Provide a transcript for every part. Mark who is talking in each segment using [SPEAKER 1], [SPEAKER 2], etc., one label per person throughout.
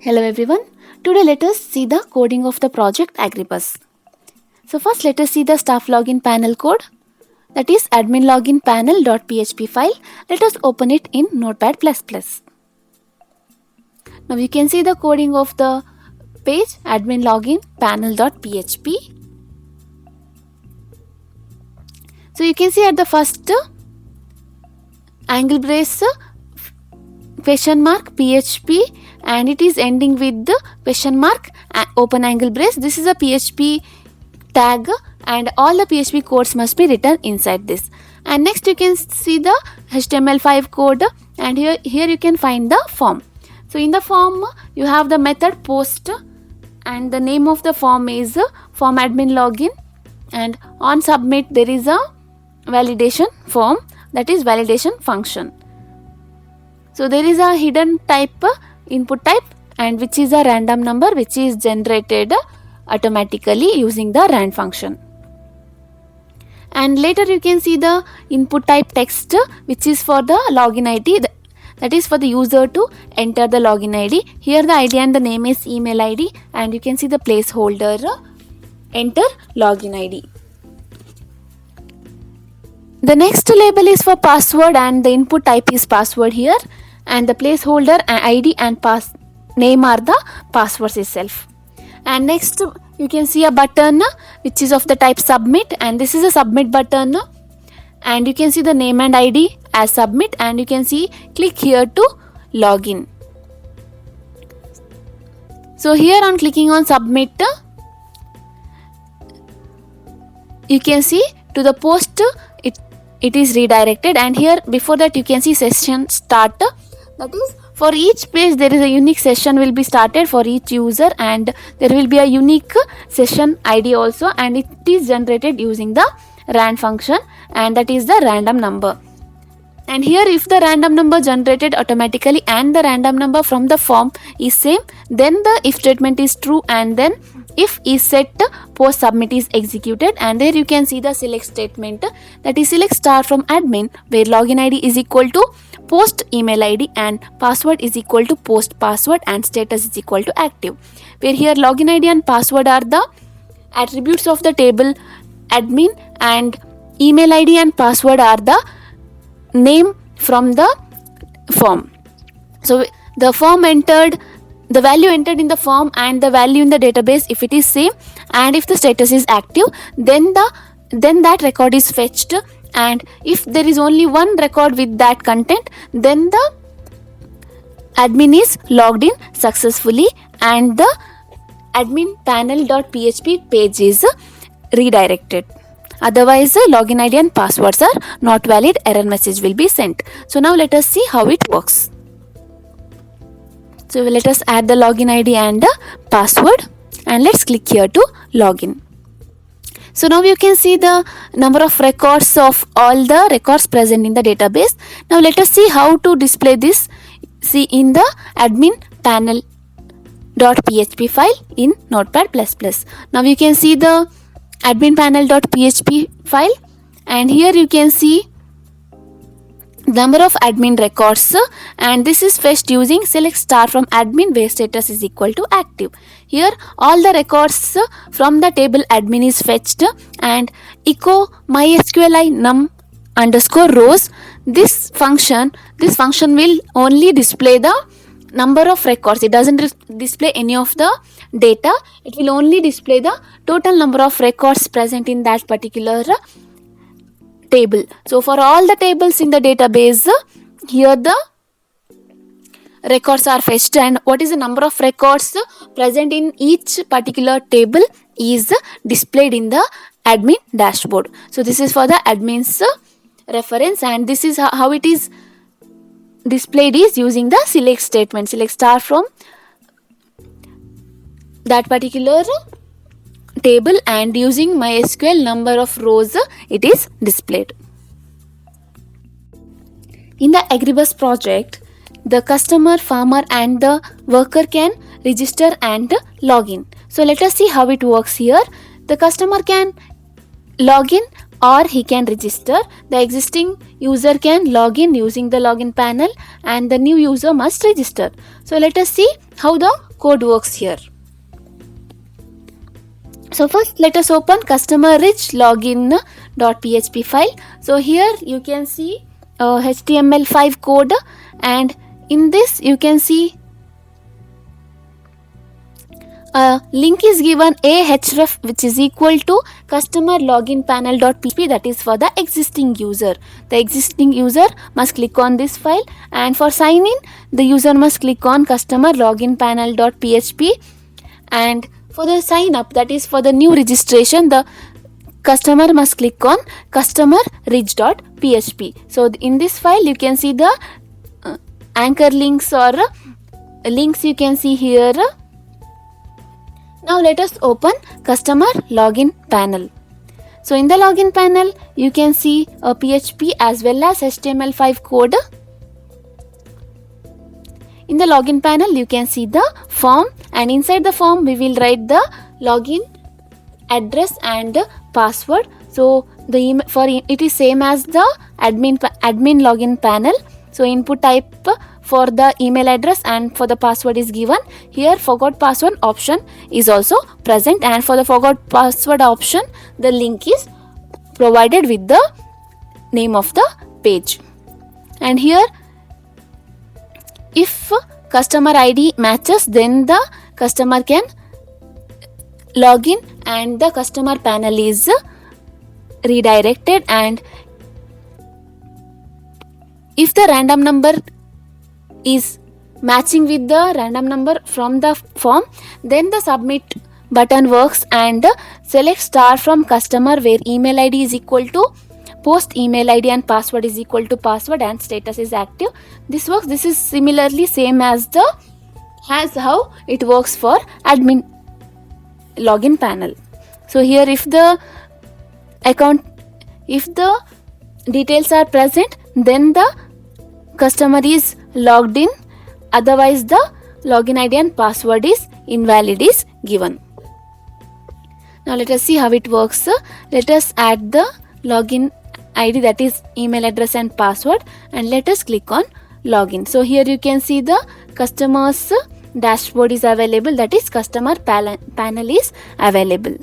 [SPEAKER 1] Hello everyone. Today let us see the coding of the project Agribus. So first let us see the staff login panel code, that is admin login panel.php file. Let us open it in Notepad++. Now you can see the coding of the page admin login panel.php. So you can see at the first angle brace question mark PHP, and it is ending with the question mark open angle brace. This is a PHP tag and all the PHP codes must be written inside this. And next you can see the HTML5 code, and here you can find the form. So in the form you have the method post, and the name of the form is form admin login, and on submit there is a validation form, that is validation function. So there is a hidden type input type, and which is a random number which is generated automatically using the rand function. And later you can see the input type text, which is for the login ID, that is for the user to enter the login ID. Here the ID and the name is email ID, and you can see the placeholder enter login ID. The next label is for password, and the input type is password here, and the placeholder ID and name are the passwords itself. And next you can see a button which is of the type submit, and this is a submit button, and you can see the name and ID as submit, and you can see click here to login. So here on clicking on submit, you can see to the post it is redirected, and here before that you can see session start, that is for each page there is a unique session will be started for each user, and there will be a unique session ID also, and it is generated using the rand function, and that is the random number. And here if the random number generated automatically and the random number from the form is same, then the if statement is true, and then if is set post submit is executed. And there you can see the select statement, that is select star from admin, where login ID is equal to post email ID and password is equal to post password and status is equal to active, where here login ID and password are the attributes of the table admin, and email ID and password are the name from the form. So the form entered, the value entered in the form and the value in the database, if it is same and if the status is active, then that record is fetched, and if there is only one record with that content, then the admin is logged in successfully and the admin panel.php page is redirected. Otherwise login ID and passwords are not valid, error message will be sent. So now let us see how it works. So let us add the login ID and the password, and let's click here to login. So now you can see the number of records of all the records present in the database. Now let us see how to display this. See in the admin panel.php file in Notepad++. Now you can see the admin panel.php file, and here you can see number of admin records, and this is fetched using select star from admin, where status is equal to active. Here all the records from the table admin is fetched, and echo mysqli num underscore rows, this function will only display the number of records. It doesn't display any of the data, it will only display the total number of records present in that particular table. So for all the tables in the database, here the records are fetched, and what is the number of records present in each particular table is displayed in the admin dashboard. So this is for the admin's reference, and this is how it is displayed is using the select statement, select star from that particular table, and using MySQL number of rows it is displayed. In the Agribus project, the customer, farmer and the worker can register and log in. So let us see how it works here. The customer can log in or he can register. The existing user can log in using the login panel, and the new user must register. So let us see how the code works here. So first let us open customer rich login.php file. So here you can see HTML5 code, and in this you can see a link is given ahref, which is equal to customer login panel.php, that is for the existing user. The existing user must click on this file, and for sign in the user must click on customer login panel.php, and for the sign up, that is for the new registration, the customer must click on customer rich.php. So in this file you can see the anchor links or links you can see here. Now let us open customer login panel. So in the login panel you can see a PHP as well as HTML5 code. In the login panel you can see the form, and inside the form we will write the login address and password. So the email for it is same as the admin login panel. So input type for the email address and for the password is given. Here forgot password option is also present, and for the forgot password option the link is provided with the name of the page. And here if customer ID matches, then the customer can log in and the customer panel is redirected. And if the random number is matching with the random number from the form, then the submit button works and select star from customer where email ID is equal to post email ID and password is equal to password and status is active. This works. This is similarly same as how it works for admin login panel. So here if the details are present, then the customer is logged in, otherwise the login ID and password is invalid is given. Now let us see how it works. Let us add the login ID, that is email address and password, and let us click on login. So here you can see the customer's dashboard is available, that is customer panel is available.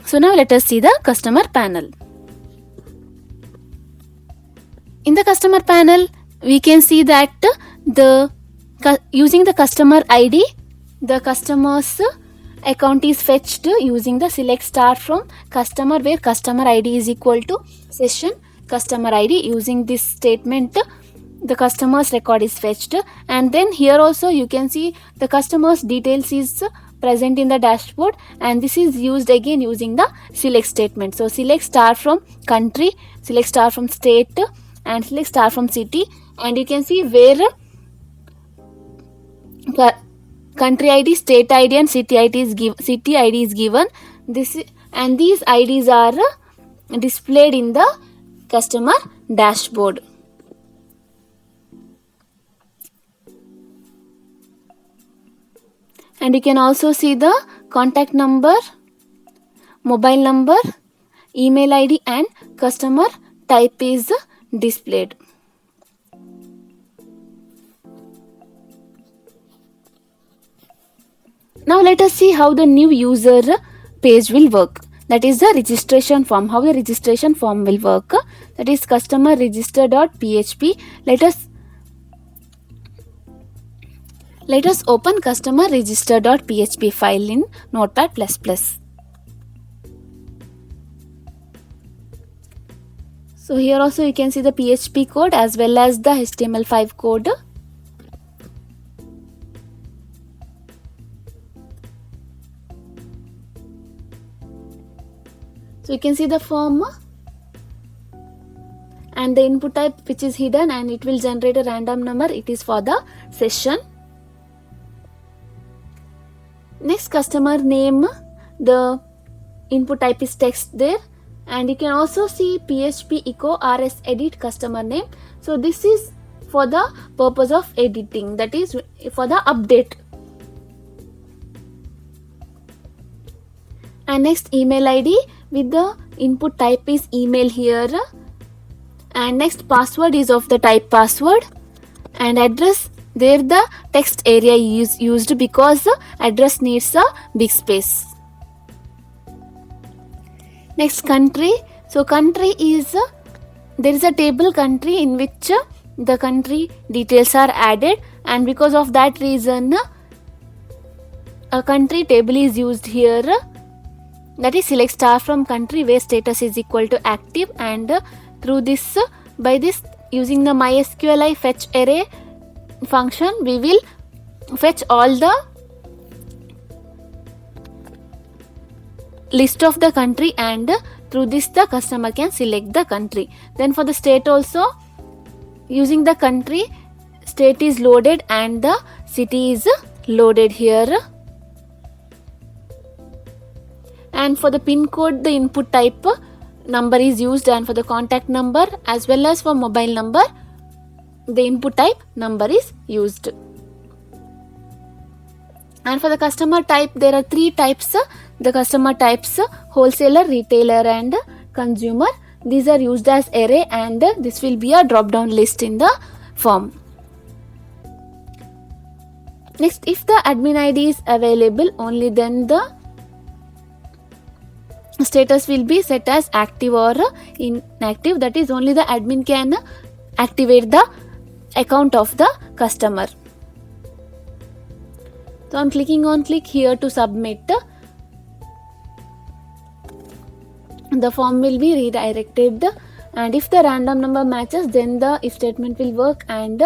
[SPEAKER 1] So now let us see the customer panel. In the customer panel we can see that using the customer ID, the customer's account is fetched using the select star from customer where customer ID is equal to session customer ID. Using this statement the customer's record is fetched, and then here also you can see the customer's details is present in the dashboard, and this is used again using the select statement. So select star from country, select star from state, and select star from city, and you can see where country ID, state ID and city ID is given. And these IDs are displayed in the customer dashboard. And you can also see the contact number, mobile number, email ID and customer type is displayed. Now let us see how the new user page will work. That is the registration form. How the registration form will work. That is customer register.php. Let us open customer register.php file in Notepad++. So here also you can see the PHP code as well as the HTML5 code. So you can see the form and the input type which is hidden, and it will generate a random number. It is for the session. Next, customer name, the input type is text there, and you can also see PHP echo rs edit customer name. So this is for the purpose of editing, that is for the update. And next, email ID with the input type is email here, and next password is of the type password, and address there the text area is used because the address needs a big space. Next, country. So country is there is a table country in which the country details are added, and because of that reason a country table is used here. That is, select star from country where status is equal to active, and through this, by this, using the MySQLi fetch array function, we will fetch all the list of the country, and through this the customer can select the country. Then for the state also, using the country, state is loaded and the city is loaded here. And for the pin code, the input type number is used, and for the contact number as well as for mobile number, the input type number is used. And for the customer type, there are three types. The customer types: wholesaler, retailer and consumer. These are used as array, and this will be a drop down list in the form. Next, if the admin ID is available, only then the status will be set as active or inactive. That is, only the admin can activate the account of the customer. So I'm clicking on click here to submit. The form will be redirected, and if the random number matches, then the if statement will work, and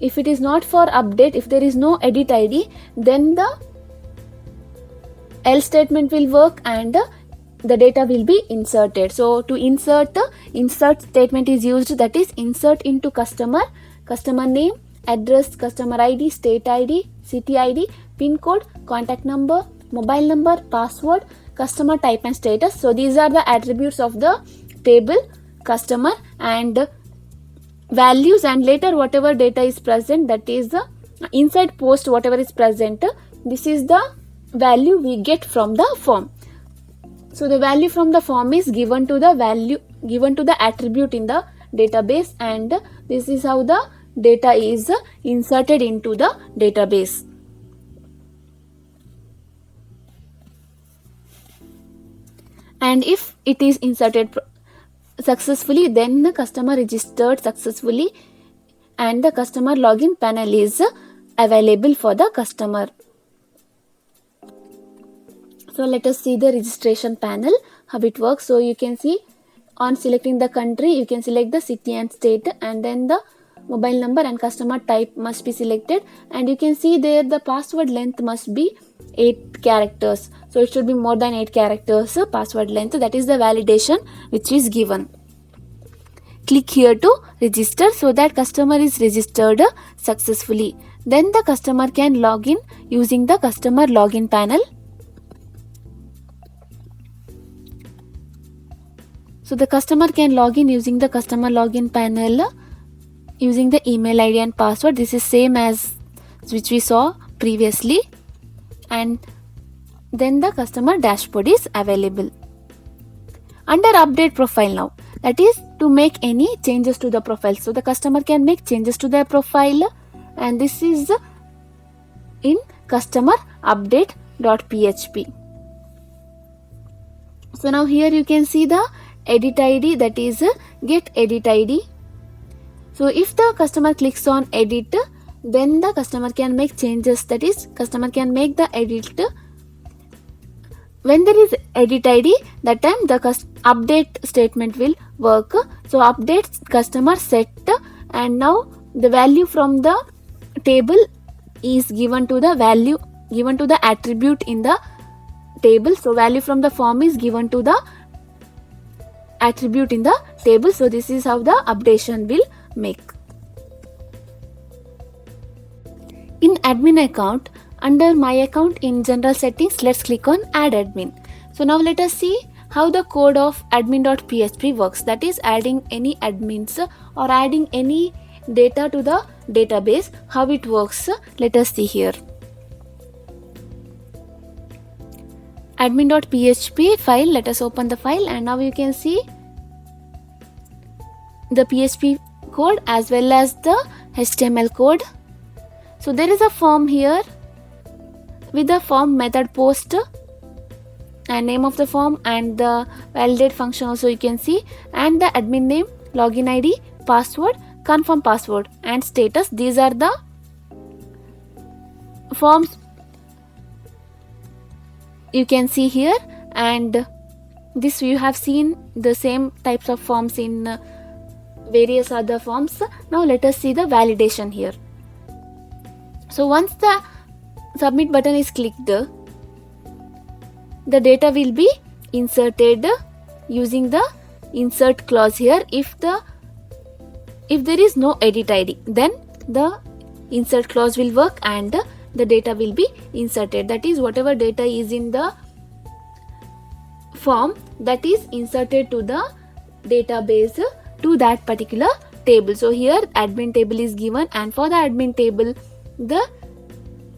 [SPEAKER 1] if it is not for update, if there is no edit ID, then the else statement will work and the data will be inserted. So to insert, insert statement is used, that is, insert into customer name, address, customer ID, state ID, city ID, pin code, contact number, mobile number, password, customer type and status. So these are the attributes of the table customer, and values, and later whatever data is present, that is the inside post, whatever is present, this is the value we get from the form. So the value from the form is given to the value, given to the attribute in the database, and this is how the data is inserted into the database. And if it is inserted successfully, then the customer registered successfully and the customer login panel is available for the customer. So let us see the registration panel, how it works. So you can see, on selecting the country, you can select the city and state, and then the mobile number and customer type must be selected, and you can see there the password length must be 8 characters. So it should be more than 8 characters password length. That is the validation which is given. Click here to register, so that customer is registered successfully. Then the customer can log in using the customer login panel. So the customer can log in using the customer login panel using the email ID and password. This is same as which we saw previously, and then the customer dashboard is available. Under update profile now, that is to make any changes to the profile. So the customer can make changes to their profile, and this is in customer update.php. So now here you can see the edit ID, that is get edit ID. So if the customer clicks on edit, then the customer can make changes, that is customer can make the edit. When there is edit ID, that time the update statement will work. So update customer set, and now the value from the table is given to the value, given to the attribute in the table. So value from the form is given to the attribute in the table. So this is how the updation will make. In admin account, under my account in general settings, let's click on add admin. So now let us see how the code of admin.php works, that is adding any admins or adding any data to the database. How it works, let us see here. Admin.php file, let us open the file, and now you can see the PHP code as well as the HTML code. So there is a form here with the form method post and name of the form and the validate function also you can see, and the admin name, login ID, password, confirm password and status. These are the forms you can see here, and this you have seen the same types of forms in various other forms. Now let us see the validation here. So once the submit button is clicked, the data will be inserted using the insert clause here. If there is no edit ID, then the insert clause will work and the data will be inserted. That is, whatever data is in the form, that is inserted to the database to that particular table. So here admin table is given, and for the admin table the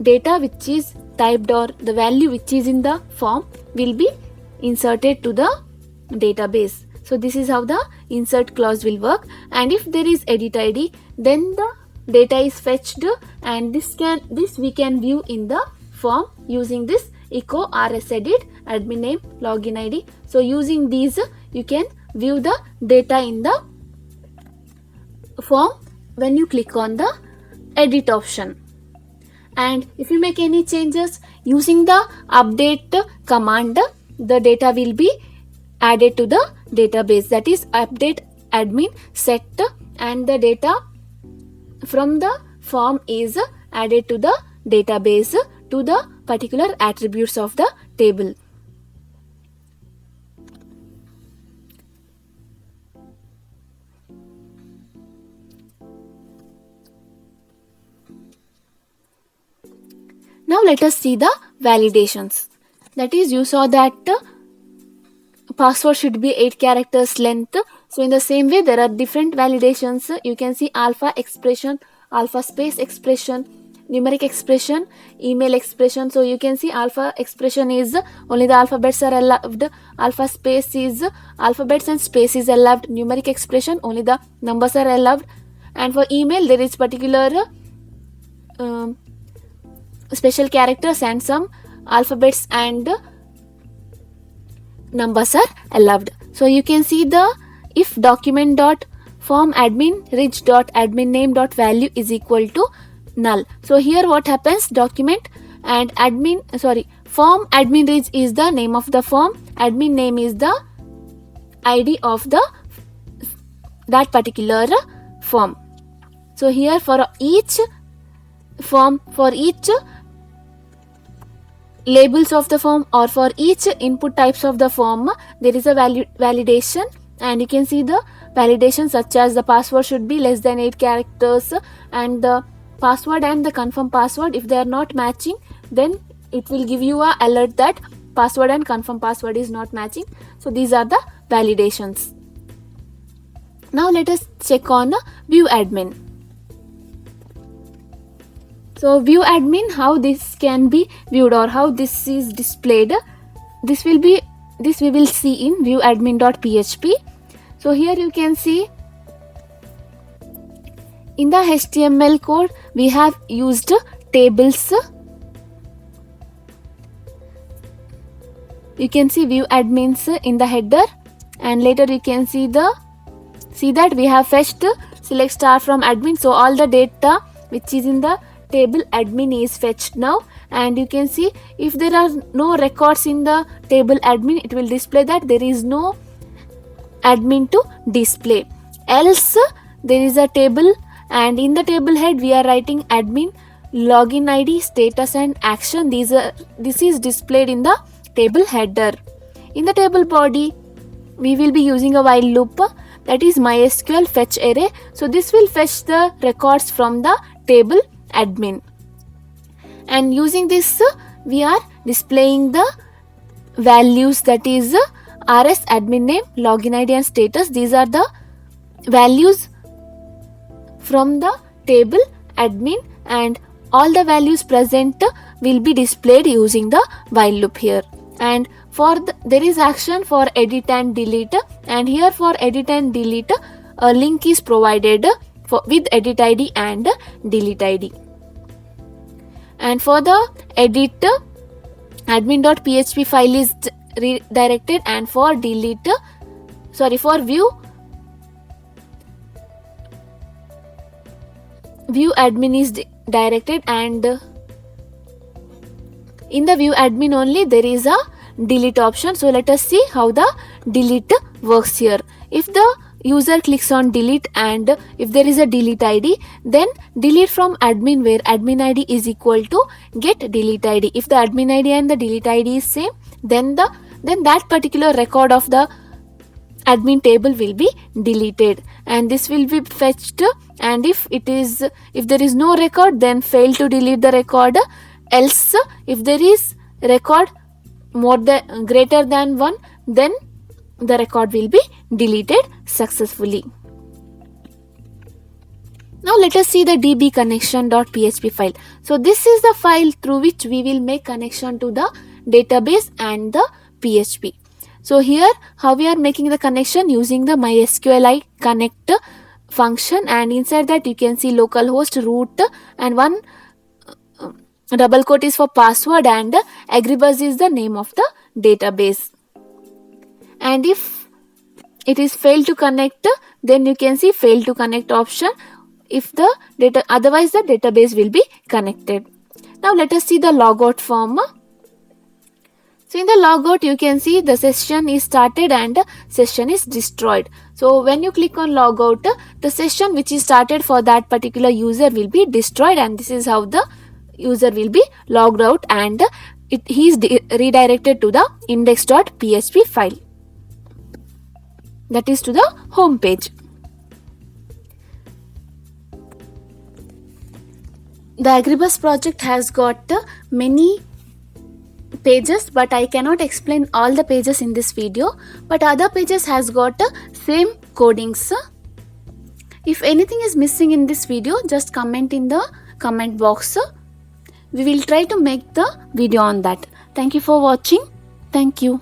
[SPEAKER 1] data which is typed or the value which is in the form will be inserted to the database. So this is how the insert clause will work, and if there is edit ID, then the data is fetched, and this we can view in the form using this echo rs edit admin name login ID. So using these you can view the data in the form when you click on the edit option. And if you make any changes using the update command, the data will be added to the database. That is update admin set, and the data from the form is added to the database to the particular attributes of the table. Now let us see the validations. That is, you saw that password should be 8 characters length. So in the same way there are different validations. You can see alpha expression, alpha space expression, numeric expression, email expression. So you can see alpha expression is only the alphabets are allowed, alpha space is alphabets and space is allowed, numeric expression only the numbers are allowed, and for email there is particular special characters and some alphabets and numbers are allowed. So you can see the if document dot form admin rich dot admin name dot value is equal to null. So here what happens, document and form admin rich is the name of the form, admin name is the ID of that particular form. So here for each form, for each labels of the form or for each input types of the form, there is a validation, and you can see the validation such as the password should be less than 8 characters, and the password and the confirm password, if they are not matching, then it will give you a alert that password and confirm password is not matching. So these are the validations. Now let us check on view admin. So view admin, how this can be viewed or how this is displayed, this we will see in view admin.php. So here you can see in the HTML code we have used tables. You can see view admins in the header, and later you can see that we have fetched select star from admin. So all the data which is in the table admin is fetched now, and you can see if there are no records in the table admin, it will display that there is no admin to display. Else there is a table, and in the table head we are writing admin, login ID, status and action. This is displayed in the table header. In the table body we will be using a while loop, that is MySQL fetch array. So this will fetch the records from the table admin, and using this we are displaying the values, that is rs admin name, login ID and status. These are the values from the table admin, and all the values present will be displayed using the while loop here. And for there is action for edit and delete, and here for edit and delete a link is provided with edit id and delete id. And for the edit, admin.php file is redirected, and for delete, for view admin is directed, and in the view admin only there is a delete option. So let us see how the delete works here. If the user clicks on delete and if there is a delete id, then delete from admin, where admin id is equal to get delete id. If the admin id and the delete id is same, then that particular record of the admin table will be deleted, and this will be fetched. And if there is no record, then fail to delete the record. Else, if there is record greater than 1, then the record will be deleted successfully. Now let us see the dbconnection.php file. So this is the file through which we will make connection to the database and the PHP. So here how we are making the connection, using the MySQLi connect function, and inside that you can see localhost, root, and one double quote is for password, and agribus is the name of the database. And if it is failed to connect, then you can see fail to connect option. If the otherwise the database will be connected. Now let us see the logout form. So in the logout you can see the session is started and session is destroyed. So when you click on logout, the session which is started for that particular user will be destroyed, and this is how the user will be logged out, and he is redirected to the index.php file, that is to the home page. The Agribus project has got many pages, but I cannot explain all the pages in this video, but other pages has got same codings. If anything is missing in this video, just comment in the comment box. We will try to make the video on that. Thank you for watching. Thank you.